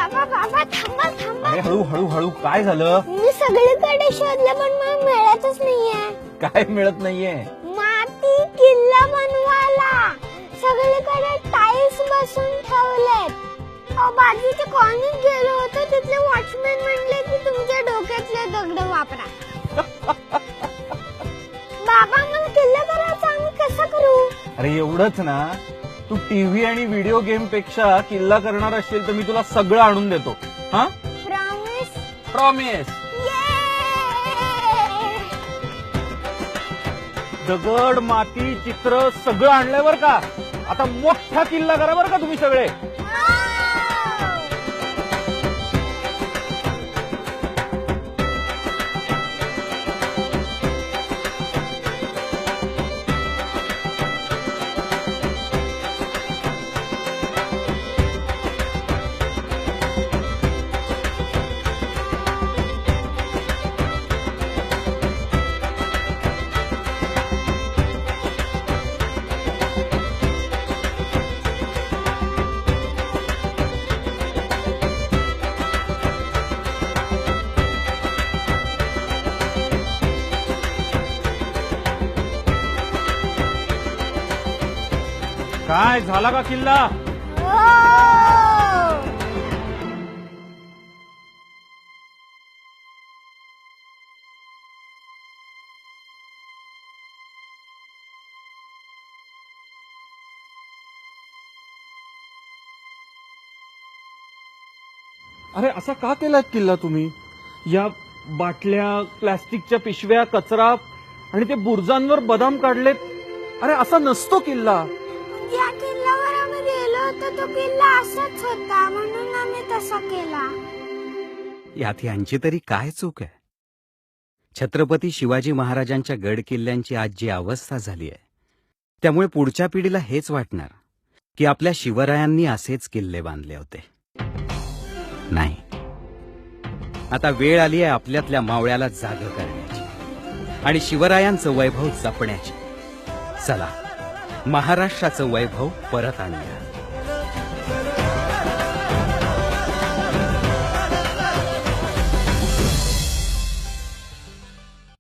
बाबा बाबा थांबा थांबा. अरे हळू हळू हळू, काय झालं? मी सगळीकडे शोधलं पण मला मिळतच नाहीये. काय मिळत नाहीये? माती किल्ला बनवायला सगळीकडे टाईल्स बसून ठेवलेत. बाजूच्या कॉलनीत गेलो होतो, तिथले वॉचमॅन म्हणले की तुमच्या डोक्यातले दगड वापरा. बाबा मला किल्ला करायचा, आम्ही कसं करू? अरे एवढंच ना, तू टीव्ही आणि व्हिडिओ गेम पेक्षा किल्ला करणार असेल तर मी तुला सगळं आणून देतो. हा, प्रॉमिस? प्रॉमिस. दगड माती चित्र सगळं आणलंय बर का. आता मोठा किल्ला करा बर का तुम्ही सगळे. काय झाला का किल्ला? अरे असा का केलाय किल्ला तुम्ही? या बाटल्या, प्लास्टिकच्या पिशव्या, कचरा आणि ते बुर्जांवर बदाम काढलेत. अरे असा नसतो किल्ला. ज्या किल्ल्यावर आम्ही गेलो होतो तो किल्ला असाच होता, म्हणून आम्ही तसा केला. यात यांची तरी काय चूक आहे? छत्रपती शिवाजी महाराजांच्या गड किल्ल्यांची आज जी अवस्था झाली आहे, त्यामुळे पुढच्या पिढीला हेच वाटणार की आपल्या शिवरायांनी असेच किल्ले बांधले होते. नाही, आता वेळ आली आहे आपल्यातल्या मावळ्याला जाग करण्याची आणि शिवरायांचं वैभव जपण्याची. चला, महाराष्ट्राचं वैभव परत आणूया.